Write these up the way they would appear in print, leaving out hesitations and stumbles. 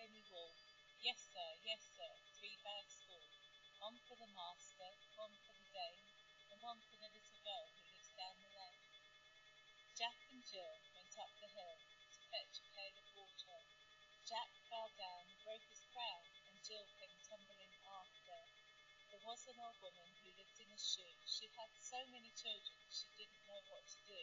any wall. Yes, sir, 3 bags full. One for the master, one for the dame, and one for the little girl who lives down the lane. Jack and Jill went up the hill to fetch a pail of water. Jack fell down and broke his crown, and Jill came tumbling after. There was an old woman who lived in a shoe. She had so many children she didn't know what to do,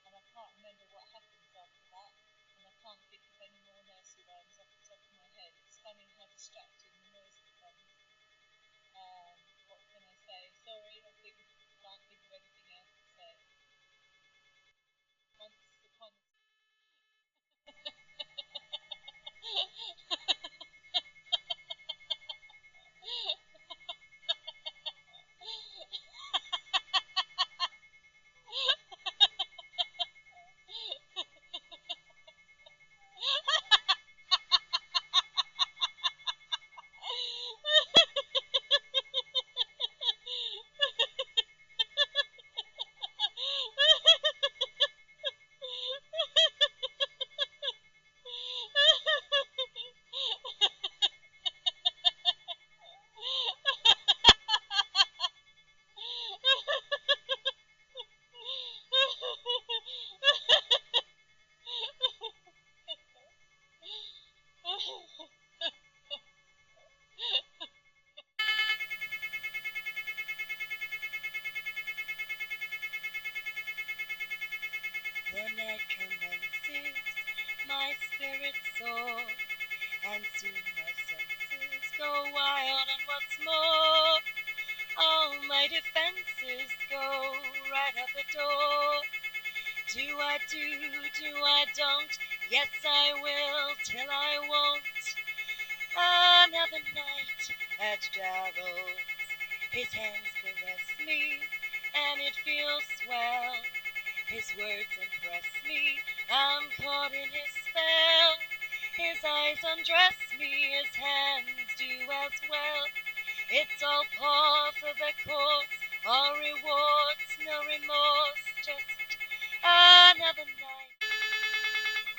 and I can't remember what happens after that, and I can't think of any more nursery rhymes off the top of my head. It's funny how distracting the noise becomes. What can I say? Sorry, I can't think of anything else to say. Once upon a The night commences, my spirit soars, and soon my senses go wild, and what's more, all my defenses go right out the door. Do I do I don't, yes I will, till I won't. Another night at Gerald's, his hands caress me, and it feels swell. His words impress me, I'm caught in his spell. His eyes undress me, his hands do as well. It's all par for the course, all rewards, no remorse, just another night.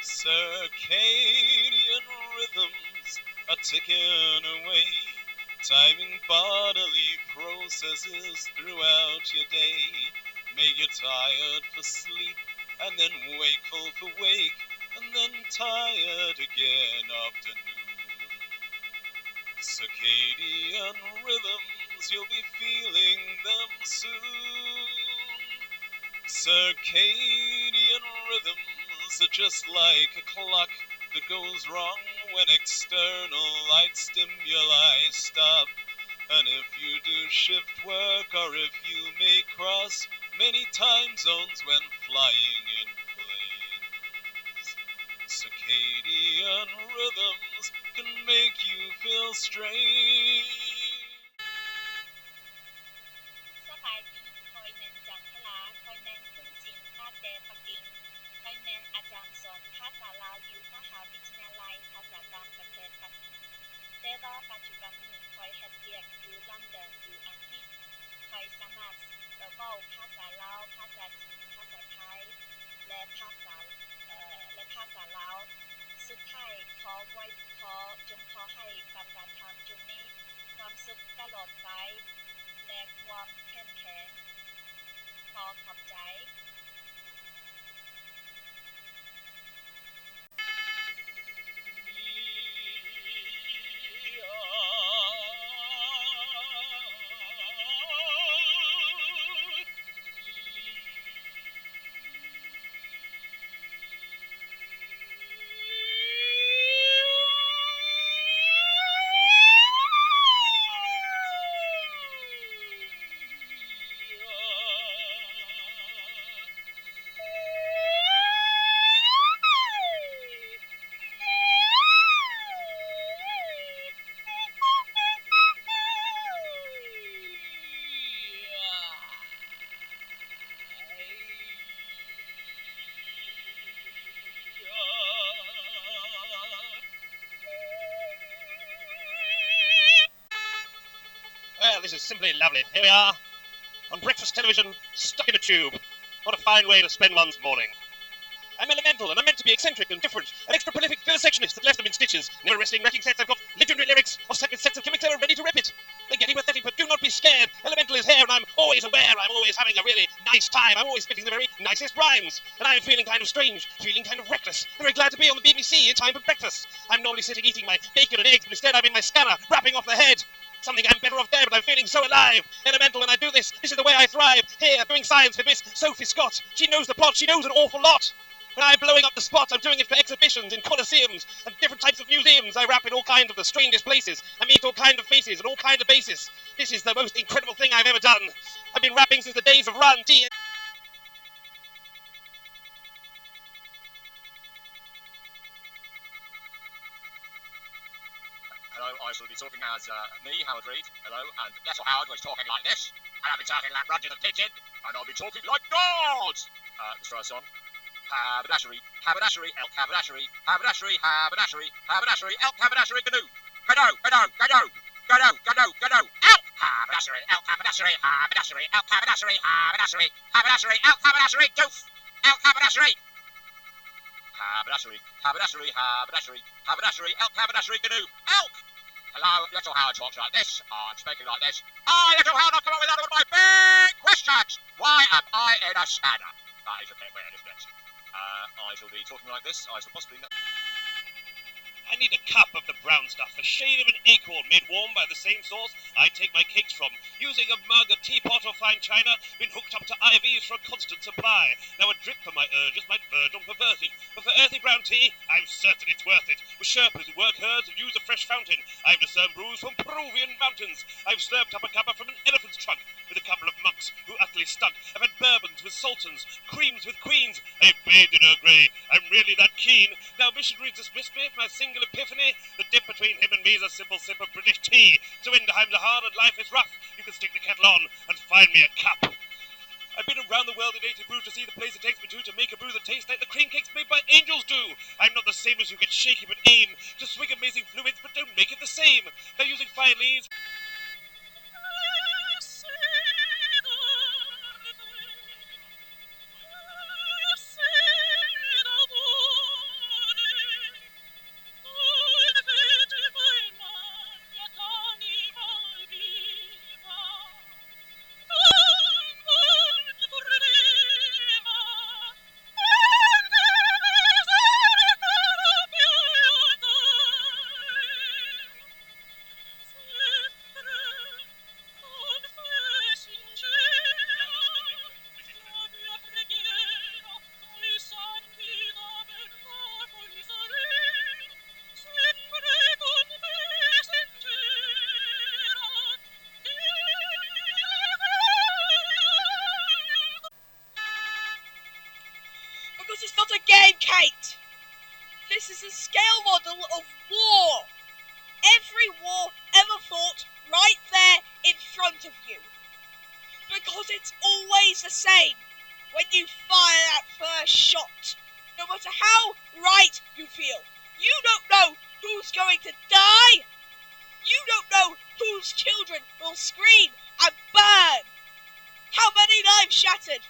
Circadian rhythms are ticking away, timing bodily processes throughout your day. Make you tired for sleep, and then wakeful for wake, and then tired again afternoon. Circadian rhythms, you'll be feeling them soon. Circadian rhythms are just like a clock that goes wrong when external light stimuli stop. And if you do shift work, or if you may cross many time zones when flying in planes, circadian rhythms can make you feel strange. สบายดีคอยแมนจันทลาคอยแมนคุ้งจิงมาแต่ปักกิ่งคอยแมนอาจารย์สอนภาษาลาวอยู่มหาวิทยาลัยภาษาต่างประเทศปักกิ่งแต่ว่าปัจจุบันนี้คอยเฮ็ดเวียกอยู่ลอนดอนอยู่อังกฤษคอยสามารถเว้าภาษาลาวภาษาจีนภาษาไทยและภาษาลาวสุดท้ายขอให้การทำจุดนี้ความสุขตลอดไปและความเข้มแข็งขอขอบใจ Well, this is simply lovely. Here we are, on breakfast television, stuck in a tube. What a fine way to spend one's morning. I'm Elemental. Elemental, and I'm meant to be eccentric and different. An extra prolific vivisectionist that left them in stitches. Never wrestling, wrecking sets. I've got legendary lyrics, offset with sets of gimmicks that are ready to rip it. They're getting pathetic, but do not be scared. Elemental is here, and I'm always aware. I'm always having a really nice time. I'm always spitting the very nicest rhymes. And I'm feeling kind of strange, feeling kind of reckless. I'm very glad to be on the BBC in time for breakfast. I'm normally sitting eating my bacon and eggs, but instead I'm in my scanner, wrapping off the head. Something I'm better off there, but I'm feeling so alive. Elemental, when I do this is the way I thrive. Here, doing science with Miss Sophie Scott. She knows the plot, she knows an awful lot. When I'm blowing up the spot, I'm doing it for exhibitions in coliseums and different types of museums. I rap in all kinds of the strangest places. I meet all kinds of faces and all kinds of bases. This is the most incredible thing I've ever done. I've been rapping since the days of Run, T. Hello, I shall be talking as me, Howard Reed. Hello, and Little Howard was talking like this, and I'll be talking like Roger the Pigeon, and I'll be talking like God! Let's try a song. Haberdashery, haberdashery, elk haberdashery, haberdashery, haberdashery, haberdashery, elk haberdashery, canoe. Canoe, canoe, canoe, canoe, canoe, canoe, elk haberdashery, elk haberdashery, haberdashery, elk haberdashery, haberdashery, haberdashery, elk haberdashery, doof, elk haberdashery. Haberdashery, haberdashery, haberdashery, haberdashery, elk haberdashery, canoe, elk! Hello, Little Howard talks like this. I'm speaking like this. Little Howard, I've come up with another one of my big questions. Why am I in a scanner? That is a bit weird, isn't it? I shall be talking like this. I shall possibly... I need a cup of the brown stuff, a shade of an acorn made warm by the same source I take my cakes from, using a mug, a teapot or fine china, been hooked up to IVs for a constant supply. Now a drip for my urges might verge on perverted, but for earthy brown tea, I'm certain it's worth it. With Sherpas who work herds and use a fresh fountain, I've discerned brews from Peruvian mountains. I've slurped up a cuppa from an elephant's trunk with a couple of monks who utterly stunk. I've had bourbons with sultans, creams with queens. I've bathed in Earl Grey. I'm really that keen. Now missionaries dismiss me for my single epiphany. The dip between him and me is a simple sip of British tea. So when times are hard and life is rough, you can stick the kettle on and find me a cup. I've been around the world in 80 brew to see the place it takes me to make a brew that tastes like the cream cakes made by angels do. I'm not the same as you get shaky but aim to swing amazing fluids but don't make it the same. They're using fine leaves. Because it's not a game, Kate! This is a scale model of war! Every war ever fought right there in front of you. Because it's always the same when you fire that first shot. No matter how right you feel, you don't know who's going to die. You don't know whose children will scream and burn. How many lives shattered?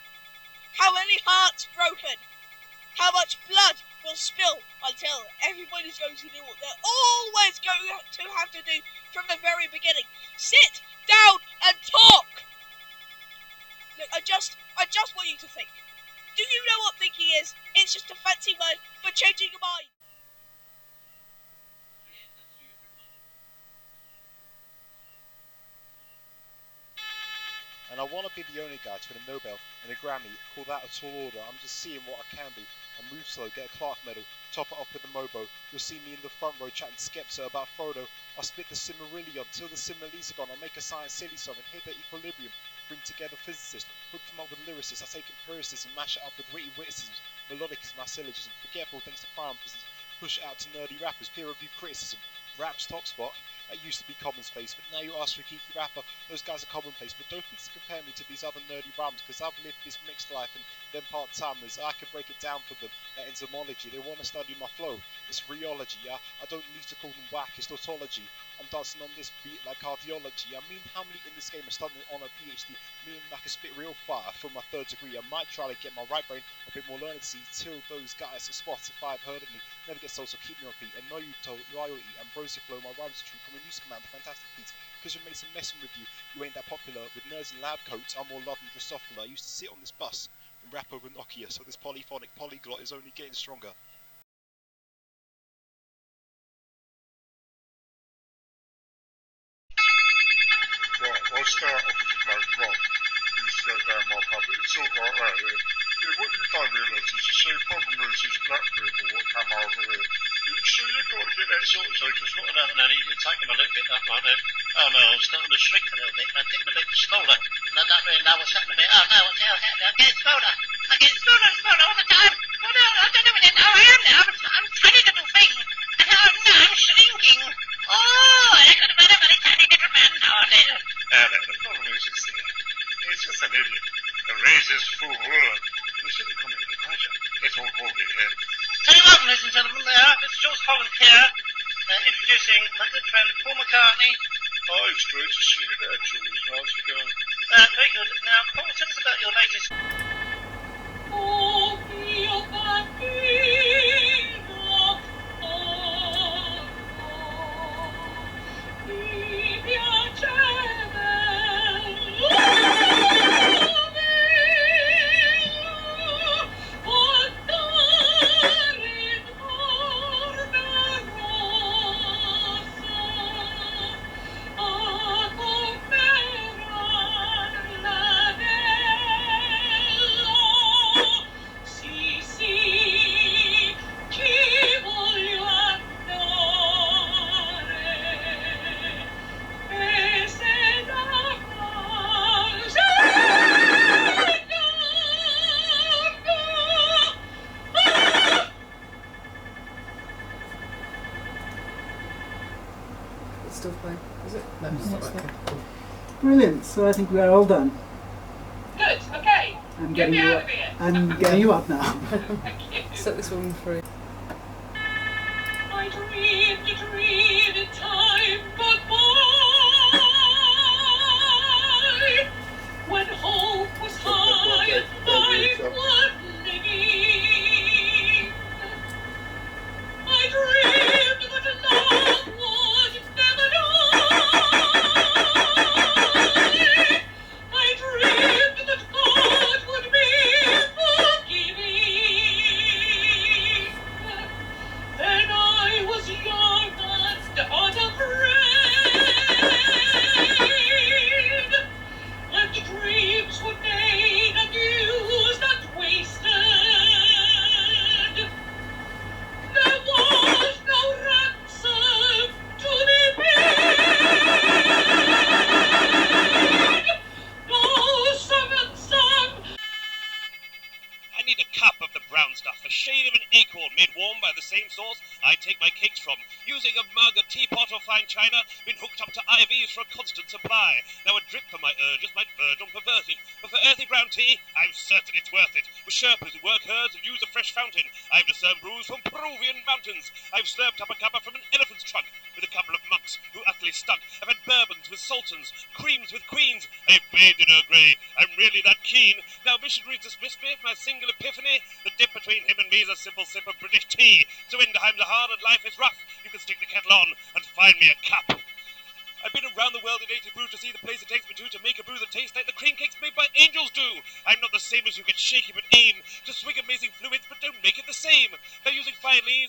How many hearts broken? How much blood will spill until everybody's going to do what they're always going to have to do from the very beginning. Sit down and talk! Look, I just want you to think. Do you know what thinking is? It's just a fancy word for changing your mind. And I want to be the only guy to win a Nobel and a Grammy, call that a tall order. I'm just seeing what I can be. I'll move slow, get a Clark medal, top it off with a Mobo. You'll see me in the front row chatting Skepta about Frodo. I'll spit the Silmarillion till the similes are gone. I'll make a science silly song and hit the equilibrium. Bring together physicists, hook them up with lyricists. I take empiricists and mash it up with witty witticisms. Melodic is my syllogism, forgetful thanks to firearm prisons. Push it out to nerdy rappers, peer review criticism. Rap's top spot, that used to be commonplace, but now you ask for a geeky rapper, those guys are commonplace. But don't compare me to these other nerdy rhymes, because I've lived this mixed life and Them part-timers, I can break it down for them. That entomology, they want to study my flow. It's rheology, yeah? I don't need to call them whack, it's tautology. I'm dancing on this beat like cardiology. I mean, how many in this game are studying on a PhD? Meaning I can spit real fire from my 3rd degree. I might try to get my right brain a bit more learned, see, till those guys at Spotify have heard of me. Never get sold, so keep me on feet. And know you told loyalty, ambrosia flow, my rhymes are true. Come and use command, fantastic beats. Cause your mates are messing with you. You ain't that popular. With nerds in lab coats, I'm more loved than Drosophila. I used to sit on this bus and rap over Nokia, so this polyphonic polyglot is only getting stronger. Right, I'll start off as a bloke, Rob. He used to go down my pub. It's all like that, yeah. What you don't realise is, you see, the problem is these black people what come over here. So you've got to get that sort of thing, because what about now, you can take them a little bit up like that. Oh no, I'm starting to shrink a little bit, I'm getting a bit smaller, and I don't really know what's happening to me. Oh no, what the hell's happening? I'm getting smaller all the time. Oh no, I don't know what it is. Oh, I am now, I'm a tiny little thing, and oh no, I'm shrinking. Oh, I could have been a very tiny little man nowadays. The problem is, it's just an idiot. A racist fool. They shouldn't come into Russia. It's all called it here. Tell you what, ladies and gentlemen, Mr. George Holland here, introducing my good friend Paul McCartney. Oh, it's great to see you there, Jules. How's it going? Very good. Now, Paul, tell us about your latest... Oh, mio bambino, mi piaceva. Still playing, is it? No, it's not. Okay. Brilliant. So I think we are all done. Good, okay. I'm Get getting me you out up. of here. I'm getting you up now. Thank you. Set this woman free. I dreamed a dream in time gone by, when hope was high and life was living. I dreamed that love would never die. I dreamed that God would be forgiving. Then I was young and unafraid, and dreams were made and used and wasted. There was no ransom to be paid, no seventh son. I need a cup of the brown stuff, a shade of an acorn made warm by the same source I take my cakes from, using a mug, a teapot or fine china, been hooked up to IVs for a constant supply. Now a drip for my urges might verge on perverted, but for earthy brown tea, I'm certain it's worth it. With Sherpas who work herds and use a fresh fountain, I've discerned brews from Peruvian mountains. I've slurped up a cuppa from an elephant's trunk with a couple of monks who utterly stunk. I've had bourbons with sultans, creams with queens. I've bathed in Earl Grey. I'm really that keen. Now missionaries dismiss me, my single epiphany. The dip between him and me is a simple sip of British tea. So when times are hard and life is rough, you can stick the kettle on and find me a cup. I've been around the world in 80 brews to see the place it takes me to make a brew that tastes like the cream cakes made by angels do. I'm not the same as you get shaky but aim to swig amazing fluids but don't make it the same. They're using fine leaves,